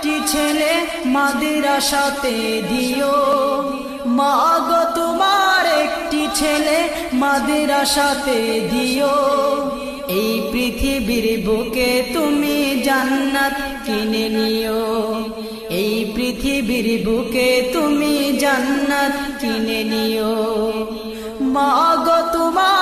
একটি ছেলে মাদ্রাসাতে দিও, মা গো তোমার একটি ছেলে মাদ্রাসাতে দিও। এই পৃথিবীর বুকে তুমি জান্নাত কিনে নিও, এই পৃথিবীর বুকে তুমি জান্নাত কিনে নিও। মা গো তোমার